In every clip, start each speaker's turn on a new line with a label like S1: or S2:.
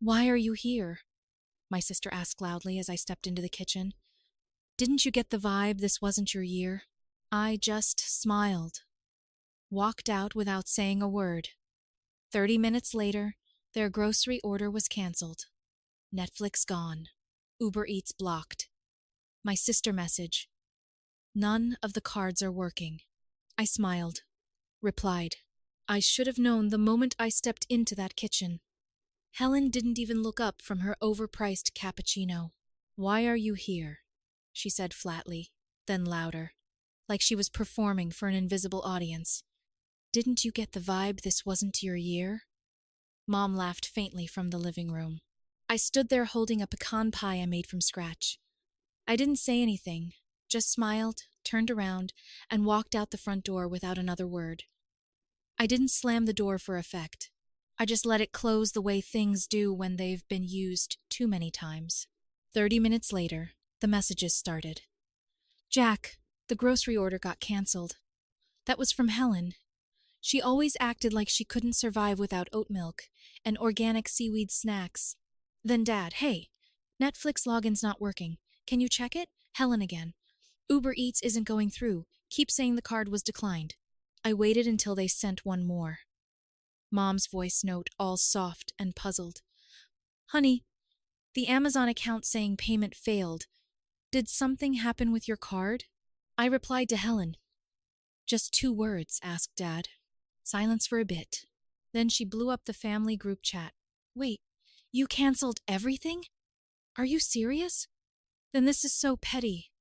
S1: Why are you here? My sister asked loudly as I stepped into the kitchen. Didn't you get the vibe this wasn't your year? I just smiled, walked out without saying a word. 30 minutes later, their grocery order was canceled. Netflix gone. Uber Eats blocked. My sister message. None of the cards are working. I smiled, replied. I should have known the moment I stepped into that kitchen. Helen didn't even look up from her overpriced cappuccino. Why are you here? She said flatly, then louder, like she was performing for an invisible audience. Didn't you get the vibe this wasn't your year? Mom laughed faintly from the living room. I stood there holding a pecan pie I made from scratch. I didn't say anything, just smiled, turned around, and walked out the front door without another word. I didn't slam the door for effect. I just let it close the way things do when they've been used too many times. 30 minutes later, the messages started. Jack, the grocery order got canceled. That was from Helen. She always acted like she couldn't survive without oat milk and organic seaweed snacks. Then Dad, hey, Netflix login's not working. Can you check it? Helen again. Uber Eats isn't going through. Keep saying the card was declined. I waited until they sent one more. Mom's voice note all soft and puzzled. Honey, the Amazon account saying payment failed. Did something happen with your card? I replied to Helen. Just 2 words, asked Dad. Silence for a bit. Then she blew up the family group chat. Wait, you canceled everything? Are you serious? Then this is so petty.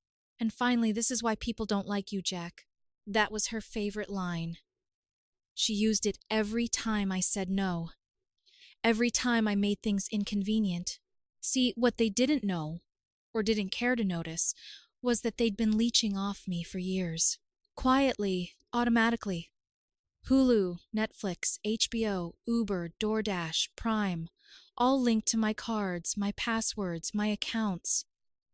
S1: And finally, this is why people don't like you, Jack. That was her favorite line. She used it every time I said no. Every time I made things inconvenient. See, what they didn't know, or didn't care to notice, was that they'd been leeching off me for years. Quietly, automatically. Hulu, Netflix, HBO, Uber, DoorDash, Prime, all linked to my cards, my passwords, my accounts.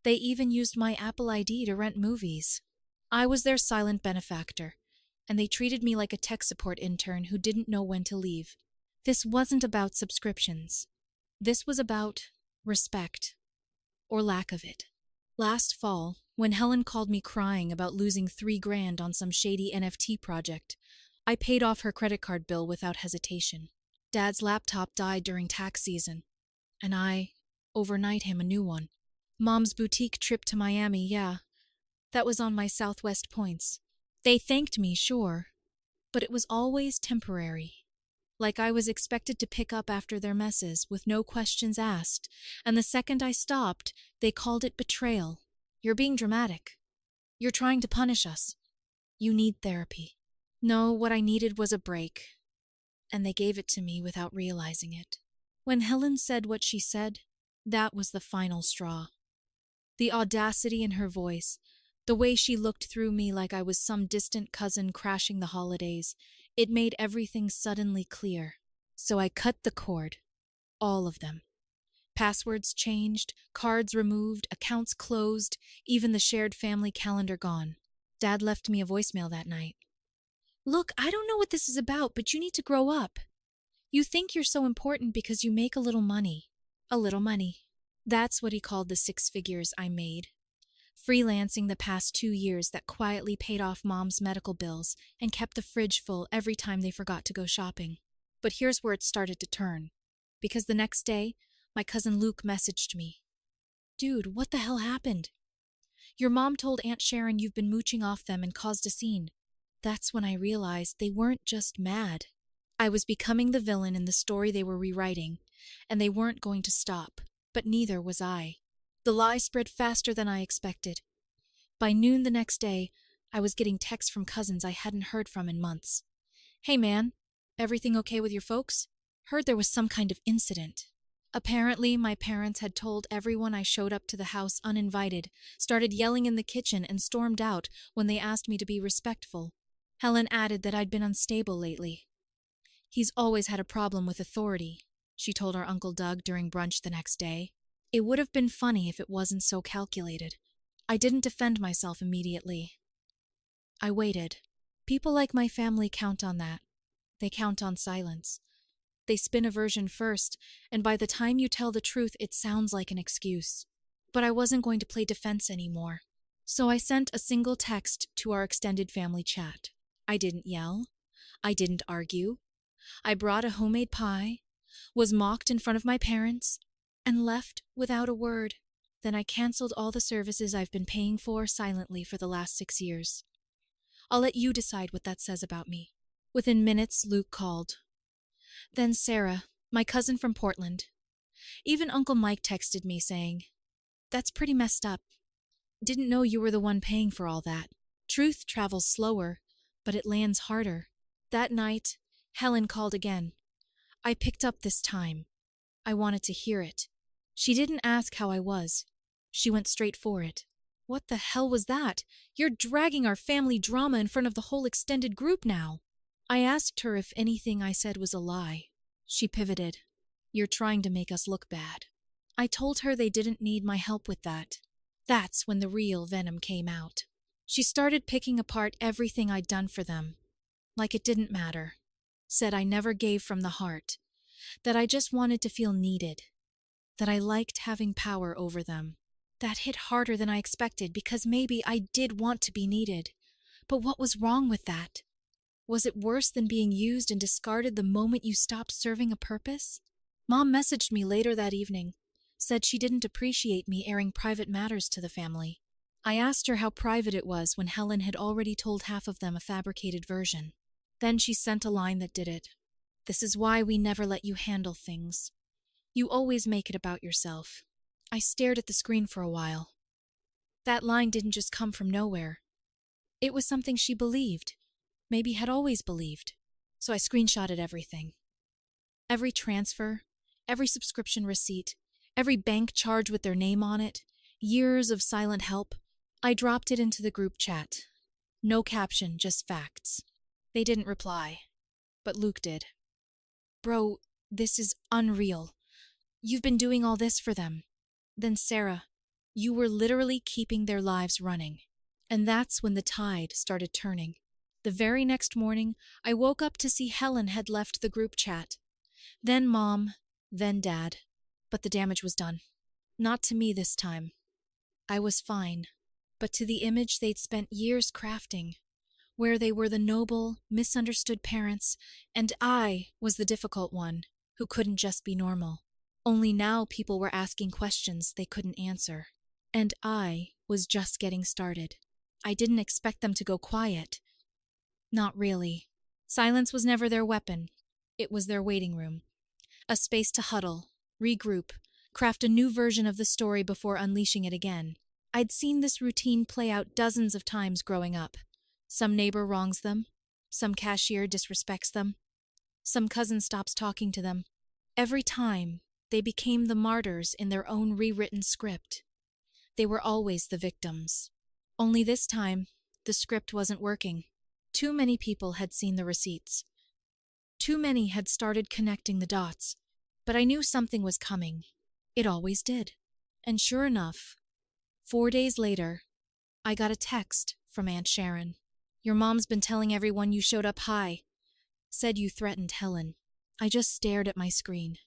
S1: They even used my Apple ID to rent movies. I was their silent benefactor, and they treated me like a tech support intern who didn't know when to leave. This wasn't about subscriptions. This was about respect, or lack of it. Last fall, when Helen called me crying about losing $3,000 on some shady NFT project, I paid off her credit card bill without hesitation. Dad's laptop died during tax season, and I overnight him a new one. Mom's boutique trip to Miami, yeah, that was on my Southwest points. They thanked me, sure, but it was always temporary. Like I was expected to pick up after their messes with no questions asked, and the second I stopped, they called it betrayal. You're being dramatic. You're trying to punish us. You need therapy. No, what I needed was a break, and they gave it to me without realizing it. When Helen said what she said, that was the final straw. The audacity in her voice, the way she looked through me like I was some distant cousin crashing the holidays, it made everything suddenly clear. So I cut the cord. All of them. Passwords changed, cards removed, accounts closed, even the shared family calendar gone. Dad left me a voicemail that night. Look, I don't know what this is about, but you need to grow up. You think you're so important because you make a little money. A little money. That's what he called the 6 figures I made. Freelancing the past 2 years that quietly paid off Mom's medical bills and kept the fridge full every time they forgot to go shopping. But here's where it started to turn. Because the next day, my cousin Luke messaged me. Dude, what the hell happened? Your mom told Aunt Sharon you've been mooching off them and caused a scene. That's when I realized they weren't just mad. I was becoming the villain in the story they were rewriting, and they weren't going to stop, but neither was I. The lie spread faster than I expected. By noon the next day, I was getting texts from cousins I hadn't heard from in months. Hey man, everything okay with your folks? Heard there was some kind of incident. Apparently, my parents had told everyone I showed up to the house uninvited, started yelling in the kitchen, and stormed out when they asked me to be respectful. Helen added that I'd been unstable lately. He's always had a problem with authority, she told our Uncle Doug during brunch the next day. It would have been funny if it wasn't so calculated. I didn't defend myself immediately. I waited. People like my family count on that. They count on silence. They spin a version first, and by the time you tell the truth, it sounds like an excuse. But I wasn't going to play defense anymore. So I sent a single text to our extended family chat. I didn't yell. I didn't argue. I brought a homemade pie, was mocked in front of my parents, and left without a word. Then I canceled all the services I've been paying for silently for the last 6 years. I'll let you decide what that says about me. Within minutes, Luke called. Then Sarah, my cousin from Portland. Even Uncle Mike texted me saying, "That's pretty messed up. Didn't know you were the one paying for all that. Truth travels slower, but it lands harder." That night, Helen called again. I picked up this time. I wanted to hear it. She didn't ask how I was. She went straight for it. "What the hell was that? You're dragging our family drama in front of the whole extended group now." I asked her if anything I said was a lie. She pivoted. "You're trying to make us look bad." I told her they didn't need my help with that. That's when the real venom came out. She started picking apart everything I'd done for them. Like it didn't matter. Said I never gave from the heart. That I just wanted to feel needed. That I liked having power over them. That hit harder than I expected because maybe I did want to be needed. But what was wrong with that? Was it worse than being used and discarded the moment you stopped serving a purpose? Mom messaged me later that evening. Said she didn't appreciate me airing private matters to the family. I asked her how private it was when Helen had already told half of them a fabricated version. Then she sent a line that did it. "This is why we never let you handle things. You always make it about yourself." I stared at the screen for a while. That line didn't just come from nowhere. It was something she believed, maybe had always believed. So I screenshotted everything. Every transfer, every subscription receipt, every bank charge with their name on it, years of silent help. I dropped it into the group chat. No caption, just facts. They didn't reply, but Luke did. "Bro, this is unreal. You've been doing all this for them." Then Sarah, "You were literally keeping their lives running." And that's when the tide started turning. The very next morning, I woke up to see Helen had left the group chat. Then Mom, then Dad. But the damage was done. Not to me this time. I was fine. But to the image they'd spent years crafting, where they were the noble, misunderstood parents, and I was the difficult one, who couldn't just be normal. Only now people were asking questions they couldn't answer. And I was just getting started. I didn't expect them to go quiet. Not really. Silence was never their weapon. It was their waiting room. A space to huddle, regroup, craft a new version of the story before unleashing it again. I'd seen this routine play out dozens of times growing up. Some neighbor wrongs them. Some cashier disrespects them. Some cousin stops talking to them. Every time, they became the martyrs in their own rewritten script. They were always the victims. Only this time, the script wasn't working. Too many people had seen the receipts. Too many had started connecting the dots. But I knew something was coming. It always did. And sure enough, 4 days later, I got a text from Aunt Sharon. "Your mom's been telling everyone you showed up high. Said you threatened Helen." I just stared at my screen.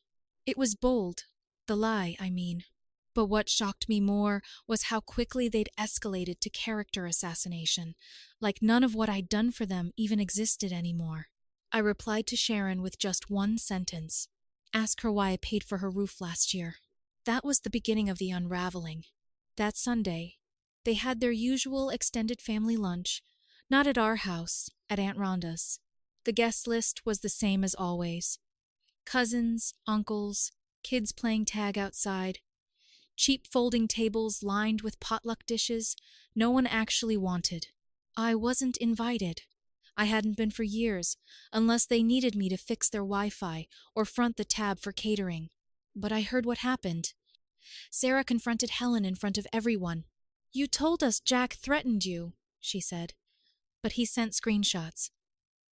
S1: It was bold. The lie, I mean. But what shocked me more was how quickly they'd escalated to character assassination, like none of what I'd done for them even existed anymore. I replied to Sharon with just one sentence. Ask her why I paid for her roof last year. That was the beginning of the unraveling. That Sunday, they had their usual extended family lunch, not at our house, at Aunt Rhonda's. The guest list was the same as always. Cousins, uncles, kids playing tag outside, cheap folding tables lined with potluck dishes no one actually wanted. I wasn't invited. I hadn't been for years, unless they needed me to fix their Wi-Fi or front the tab for catering. But I heard what happened. Sarah confronted Helen in front of everyone. "You told us Jack threatened you," she said. "But he sent screenshots.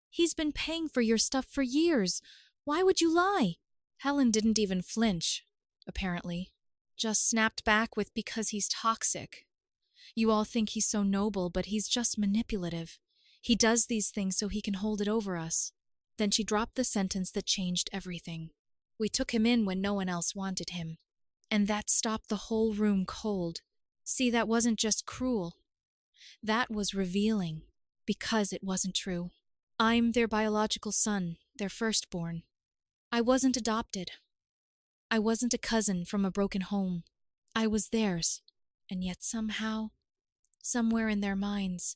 S1: He's been paying for your stuff for years. Why would you lie?" Helen didn't even flinch, apparently. Just snapped back with, "Because he's toxic. You all think he's so noble, but he's just manipulative. He does these things so he can hold it over us." Then she dropped the sentence that changed everything. We took him in when no one else wanted him. And that stopped the whole room cold. See, that wasn't just cruel. That was revealing, because it wasn't true. I'm their biological son, their firstborn. I wasn't adopted. I wasn't a cousin from a broken home. I was theirs. And yet somehow, somewhere in their minds,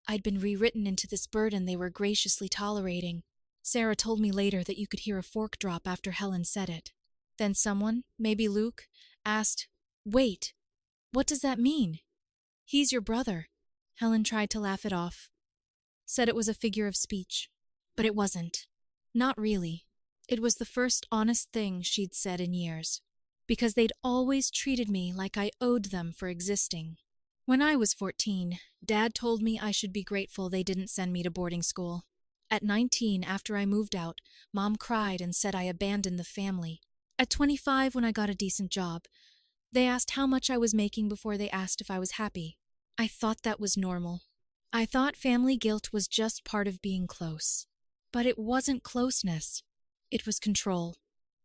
S1: I'd been rewritten into this burden they were graciously tolerating. Sarah told me later that you could hear a fork drop after Helen said it. Then someone, maybe Luke, asked, "Wait, what does that mean? He's your brother." Helen tried to laugh it off, said it was a figure of speech. But it wasn't. Not really. It was the first honest thing she'd said in years, because they'd always treated me like I owed them for existing. When I was 14, Dad told me I should be grateful they didn't send me to boarding school. At 19, after I moved out, Mom cried and said I abandoned the family. At 25, when I got a decent job, they asked how much I was making before they asked if I was happy. I thought that was normal. I thought family guilt was just part of being close. But it wasn't closeness. It was control.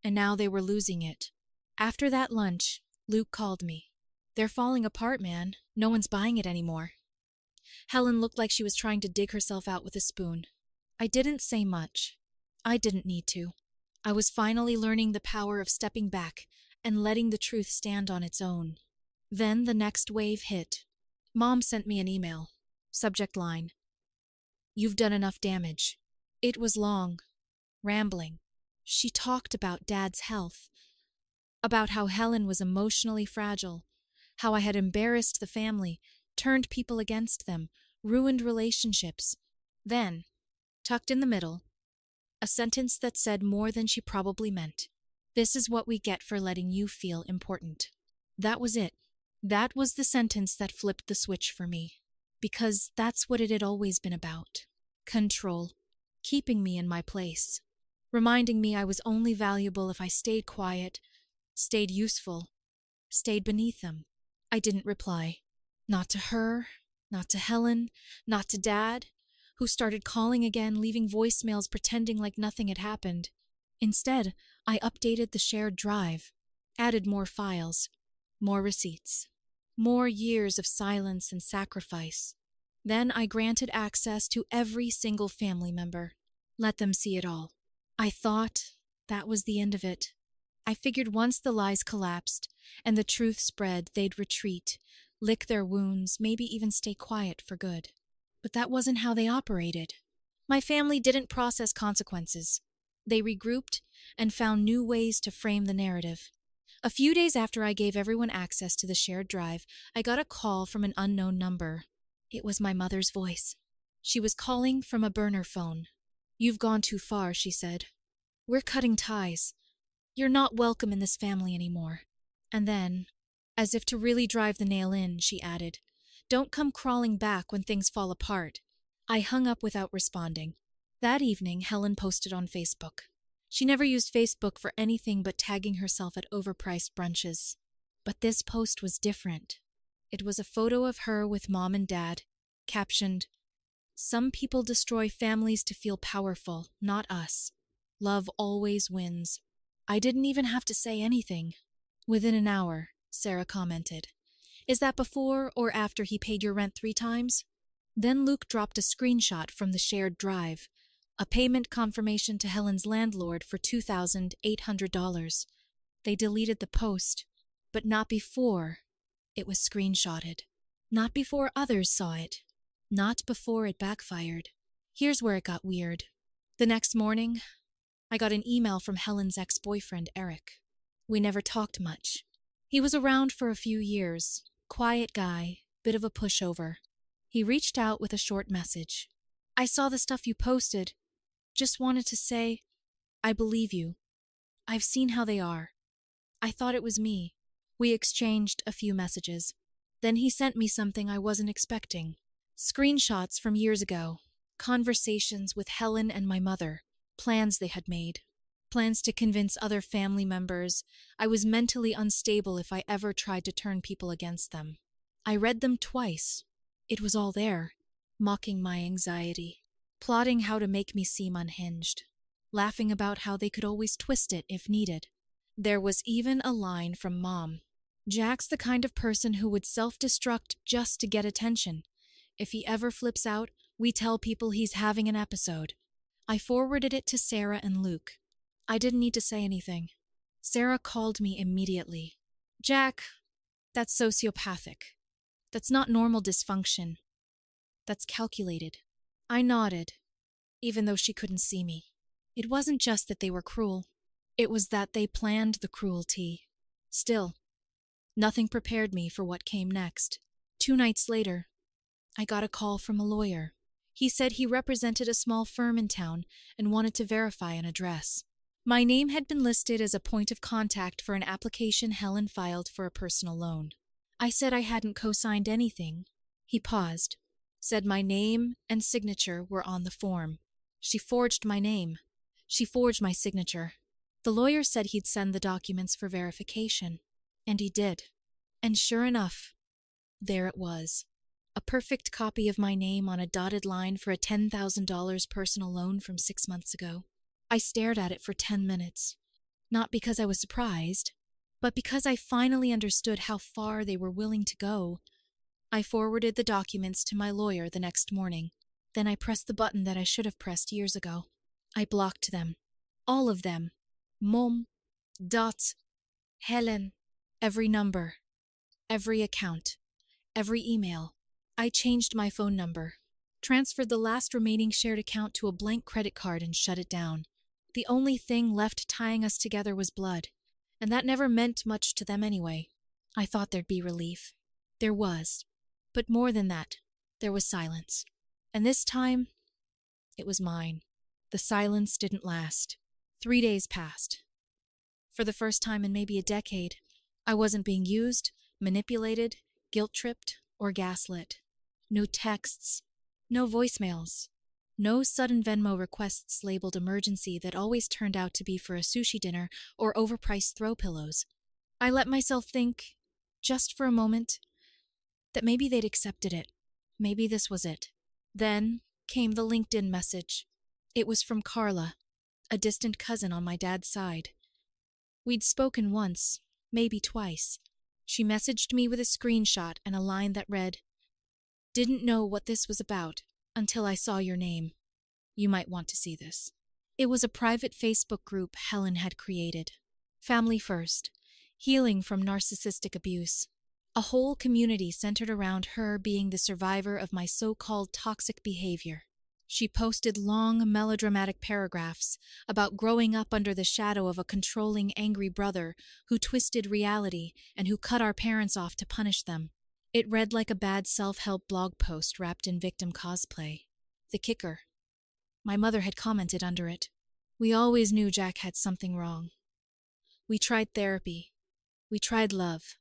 S1: And now they were losing it. After that lunch, Luke called me. "They're falling apart, man. No one's buying it anymore." Helen looked like she was trying to dig herself out with a spoon. I didn't say much. I didn't need to. I was finally learning the power of stepping back and letting the truth stand on its own. Then the next wave hit. Mom sent me an email. Subject line: "You've done enough damage." It was long, rambling. She talked about Dad's health, about how Helen was emotionally fragile, how I had embarrassed the family, turned people against them, ruined relationships. Then, tucked in the middle, a sentence that said more than she probably meant. "This is what we get for letting you feel important." That was it. That was the sentence that flipped the switch for me. Because that's what it had always been about. Control. Keeping me in my place. Reminding me I was only valuable if I stayed quiet, stayed useful, stayed beneath them. I didn't reply. Not to her, not to Helen, not to Dad, who started calling again, leaving voicemails pretending like nothing had happened. Instead, I updated the shared drive, added more files, more receipts, more years of silence and sacrifice. Then I granted access to every single family member. Let them see it all. I thought that was the end of it. I figured once the lies collapsed and the truth spread, they'd retreat, lick their wounds, maybe even stay quiet for good. But that wasn't how they operated. My family didn't process consequences. They regrouped and found new ways to frame the narrative. A few days after I gave everyone access to the shared drive, I got a call from an unknown number. It was my mother's voice. She was calling from a burner phone. "You've gone too far," she said. "We're cutting ties. You're not welcome in this family anymore." And then, as if to really drive the nail in, she added, "Don't come crawling back when things fall apart." I hung up without responding. That evening, Helen posted on Facebook. She never used Facebook for anything but tagging herself at overpriced brunches. But this post was different. It was a photo of her with Mom and Dad, captioned, "Some people destroy families to feel powerful, not us. Love always wins." I didn't even have to say anything. "Within an hour," Sarah commented. "Is that before or after he paid your rent 3 times? Then Luke dropped a screenshot from the shared drive, a payment confirmation to Helen's landlord for $2,800. They deleted the post, but not before it was screenshotted. Not before others saw it. Not before it backfired. Here's where it got weird. The next morning, I got an email from Helen's ex-boyfriend, Eric. We never talked much. He was around for a few years, quiet guy, bit of a pushover. He reached out with a short message. "I saw the stuff you posted. Just wanted to say, I believe you. I've seen how they are. I thought it was me." We exchanged a few messages. Then he sent me something I wasn't expecting. Screenshots from years ago. Conversations with Helen and my mother. Plans they had made. Plans to convince other family members I was mentally unstable if I ever tried to turn people against them. I read them twice. It was all there, mocking my anxiety. plotting how to make me seem unhinged, laughing about how they could always twist it if needed. There was even a line from Mom. Jack's the kind of person who would self-destruct just to get attention. If he ever flips out, we tell people he's having an episode. I forwarded it to Sarah and Luke. I didn't need to say anything. Sarah called me immediately. Jack, that's sociopathic. That's not normal dysfunction. That's calculated. I nodded, even though she couldn't see me. It wasn't just that they were cruel. It was that they planned the cruelty. Still, nothing prepared me for what came next. 2 nights later, I got a call from a lawyer. He said he represented a small firm in town and wanted to verify an address. My name had been listed as a point of contact for an application Helen filed for a personal loan. I said I hadn't co-signed anything. He paused, said my name and signature were on the form. She forged my name. She forged my signature. The lawyer said he'd send the documents for verification. And he did. And sure enough, there it was. A perfect copy of my name on a dotted line for a $10,000 personal loan from 6 months ago. I stared at it for 10 minutes. Not because I was surprised, but because I finally understood how far they were willing to go. I forwarded the documents to my lawyer the next morning. Then I pressed the button that I should have pressed years ago. I blocked them. All of them. Mom, Dot, Helen, every number, every account, every email. I changed my phone number, transferred the last remaining shared account to a blank credit card and shut it down. The only thing left tying us together was blood, and that never meant much to them anyway. I thought there'd be relief. There was. But more than that, there was silence. And this time, it was mine. The silence didn't last. 3 days passed. For the first time in maybe a decade, I wasn't being used, manipulated, guilt-tripped, or gaslit. No texts, no voicemails, no sudden Venmo requests labeled emergency that always turned out to be for a sushi dinner or overpriced throw pillows. I let myself think, just for a moment, that maybe they'd accepted it. Maybe this was it. Then came the LinkedIn message. It was from Carla, a distant cousin on my dad's side. We'd spoken once, maybe twice. She messaged me with a screenshot and a line that read, "Didn't know what this was about until I saw your name. You might want to see this." It was a private Facebook group Helen had created. Family First, healing from narcissistic abuse. A whole community centered around her being the survivor of my so-called toxic behavior. She posted long, melodramatic paragraphs about growing up under the shadow of a controlling, angry brother who twisted reality and who cut our parents off to punish them. It read like a bad self-help blog post wrapped in victim cosplay. The kicker. My mother had commented under it. We always knew Jack had something wrong. We tried therapy. We tried love.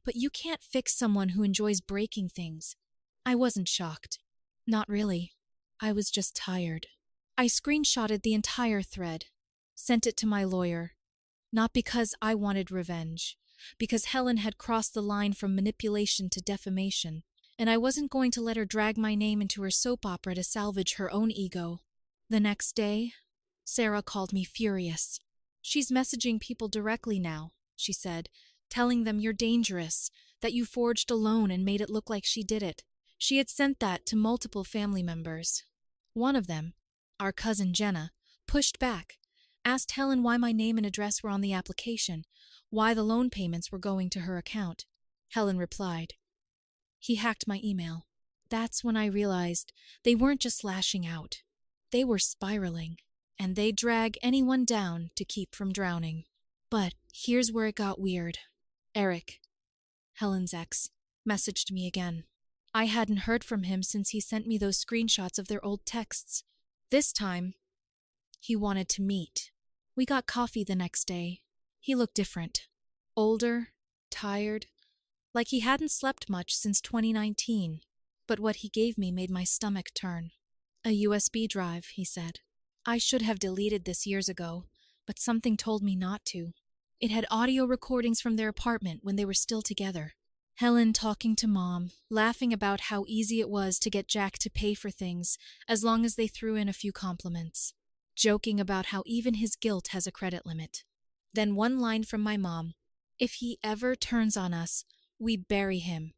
S1: But you can't fix someone who enjoys breaking things. I wasn't shocked. Not really. I was just tired. I screenshotted the entire thread, sent it to my lawyer. Not because I wanted revenge, because Helen had crossed the line from manipulation to defamation, and I wasn't going to let her drag my name into her soap opera to salvage her own ego. The next day, Sarah called me furious. "She's messaging people directly now," she said, "telling them you're dangerous, that you forged a loan and made it look like she did it." She had sent that to multiple family members. One of them, our cousin Jenna, pushed back, asked Helen why my name and address were on the application, why the loan payments were going to her account. Helen replied, "He hacked my email." That's when I realized they weren't just lashing out. They were spiraling, and they'd drag anyone down to keep from drowning. But here's where it got weird. Eric, Helen's ex, messaged me again. I hadn't heard from him since he sent me those screenshots of their old texts. This time, he wanted to meet. We got coffee the next day. He looked different. Older, tired, like he hadn't slept much since 2019. But what he gave me made my stomach turn. "A USB drive," he said. "I should have deleted this years ago, but something told me not to. It had audio recordings from their apartment when they were still together. Helen talking to Mom, laughing about how easy it was to get Jack to pay for things as long as they threw in a few compliments. Joking about how even his guilt has a credit limit. Then one line from my mom: "If he ever turns on us, we bury him.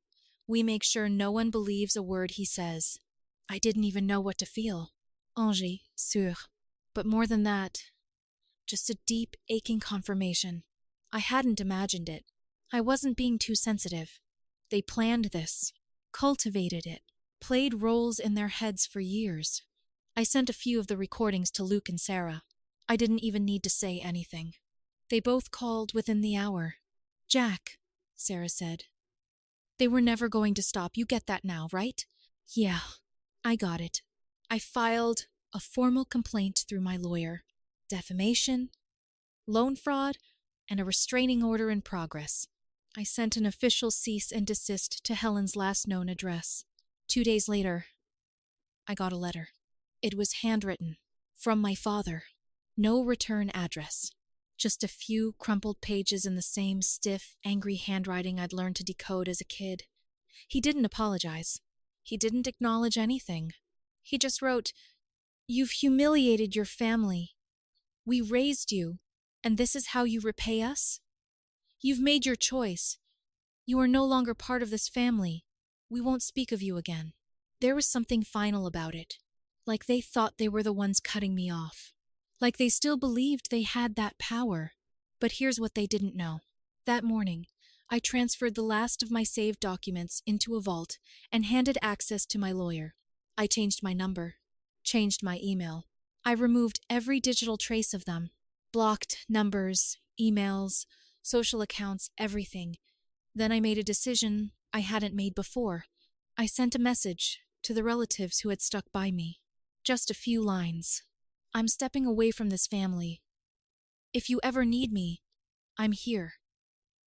S1: We make sure no one believes a word he says." I didn't even know what to feel. Angers, sûr. But more than that, just a deep, aching confirmation. I hadn't imagined it. I wasn't being too sensitive. They planned this, cultivated it, played roles in their heads for years. I sent a few of the recordings to Luke and Sarah. I didn't even need to say anything. They both called within the hour. "Jack," Sarah said. "They were never going to stop. You get that now, right?" "Yeah, I got it." I filed a formal complaint through my lawyer. Defamation, loan fraud, and a restraining order in progress. I sent an official cease and desist to Helen's last known address. 2 days later, I got a letter. It was handwritten, from my father. No return address. Just a few crumpled pages in the same stiff, angry handwriting I'd learned to decode as a kid. He didn't apologize. He didn't acknowledge anything. He just wrote, "You've humiliated your family. We raised you, and this is how you repay us? You've made your choice. You are no longer part of this family. We won't speak of you again." There was something final about it. Like they thought they were the ones cutting me off. Like they still believed they had that power. But here's what they didn't know. That morning, I transferred the last of my saved documents into a vault and handed access to my lawyer. I changed my number, changed my email. I removed every digital trace of them. Blocked numbers, emails, social accounts, everything. Then I made a decision I hadn't made before. I sent a message to the relatives who had stuck by me. Just a few lines. "I'm stepping away from this family. If you ever need me, I'm here.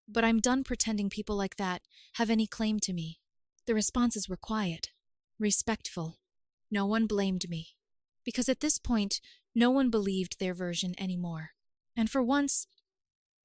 S1: But I'm done pretending people like that have any claim to me." The responses were quiet, respectful. No one blamed me. Because at this point, no one believed their version anymore. And for once,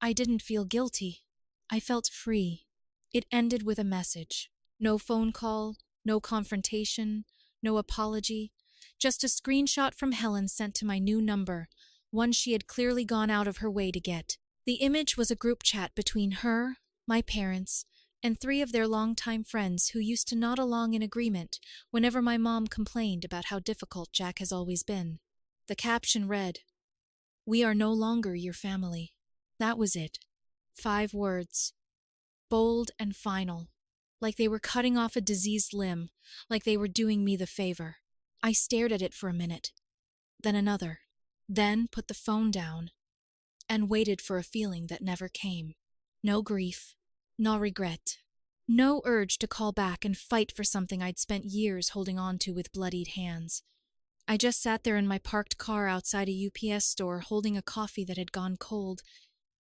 S1: I didn't feel guilty. I felt free. It ended with a message. No phone call, no confrontation, no apology. Just a screenshot from Helen sent to my new number, one she had clearly gone out of her way to get. The image was a group chat between her, my parents, and 3 of their longtime friends who used to nod along in agreement whenever my mom complained about how difficult Jack has always been. The caption read, "We are no longer your family." That was it. 5 words. Bold and final. Like they were cutting off a diseased limb, like they were doing me the favor. I stared at it for a minute, then another, then put the phone down and waited for a feeling that never came. No grief, no regret, no urge to call back and fight for something I'd spent years holding on to with bloodied hands. I just sat there in my parked car outside a UPS store holding a coffee that had gone cold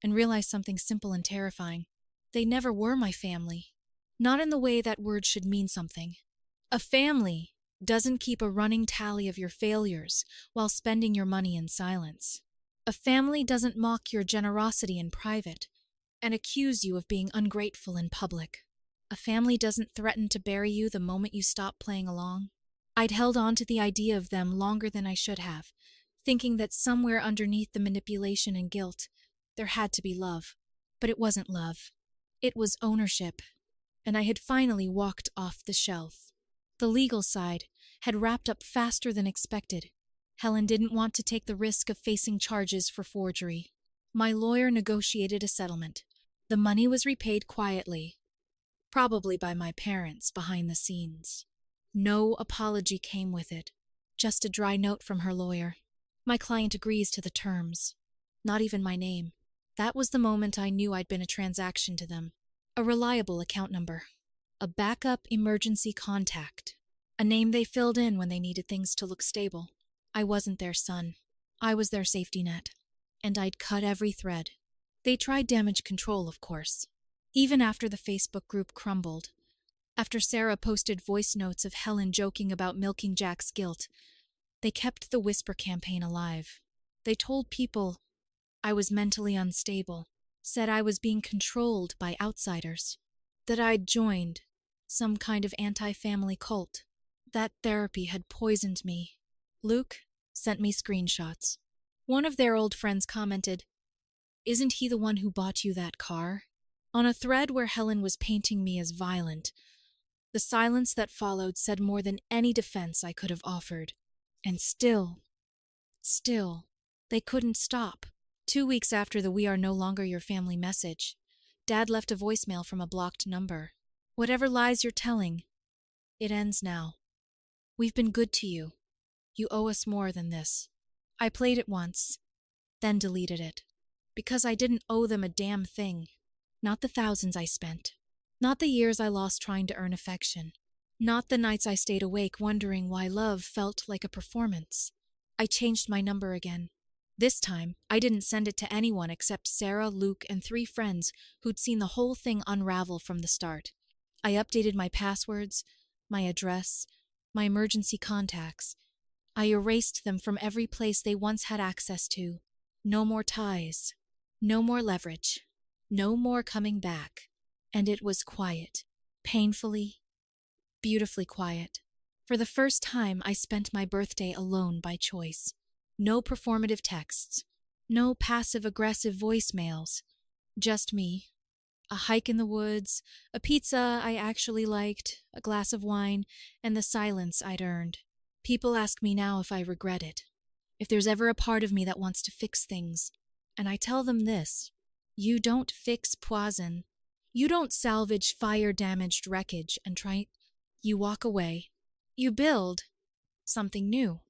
S1: and realized something simple and terrifying. They never were my family. Not in the way that word should mean something. A family doesn't keep a running tally of your failures while spending your money in silence. A family doesn't mock your generosity in private and accuse you of being ungrateful in public. A family doesn't threaten to bury you the moment you stop playing along. I'd held on to the idea of them longer than I should have, thinking that somewhere underneath the manipulation and guilt, there had to be love. But it wasn't love. It was ownership, and I had finally walked off the shelf. The legal side had wrapped up faster than expected. Helen didn't want to take the risk of facing charges for forgery. My lawyer negotiated a settlement. The money was repaid quietly, probably by my parents behind the scenes. No apology came with it, just a dry note from her lawyer. My client agrees to the terms. Not even my name. That was the moment I knew I'd been a transaction to them. A reliable account number. A backup emergency contact. A name they filled in when they needed things to look stable. I wasn't their son. I was their safety net. And I'd cut every thread. They tried damage control, of course. Even after the Facebook group crumbled. After Sarah posted voice notes of Helen joking about milking Jack's guilt, they kept the whisper campaign alive. They told people I was mentally unstable, said I was being controlled by outsiders. that I'd joined some kind of anti-family cult. That therapy had poisoned me. Luke sent me screenshots. One of their old friends commented, "Isn't he the one who bought you that car?" On a thread where Helen was painting me as violent, the silence that followed said more than any defense I could have offered. And still, they couldn't stop. 2 weeks after the "We are no longer your family" message, Dad left a voicemail from a blocked number. "Whatever lies you're telling, it ends now. We've been good to you. You owe us more than this." I played it once, then deleted it. Because I didn't owe them a damn thing. Not the thousands I spent. Not the years I lost trying to earn affection. Not the nights I stayed awake wondering why love felt like a performance. I changed my number again. This time, I didn't send it to anyone except Sarah, Luke, and 3 friends who'd seen the whole thing unravel from the start. I updated my passwords, my address, my emergency contacts. I erased them from every place they once had access to. No more ties. No more leverage. No more coming back. And it was quiet. Painfully, beautifully quiet. For the first time, I spent my birthday alone by choice. No performative texts. No passive-aggressive voicemails. Just me. A hike in the woods, a pizza I actually liked, a glass of wine, and the silence I'd earned. People ask me now if I regret it, if there's ever a part of me that wants to fix things. And I tell them this: you don't fix poison. You don't salvage fire-damaged wreckage and try. You walk away. You build something new.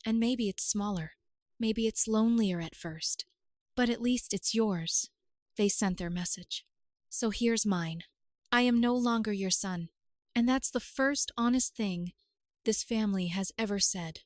S1: And maybe it's smaller. Maybe it's lonelier at first. But at least it's yours. They sent their message. So here's mine. I am no longer your son. And that's the first honest thing this family has ever said.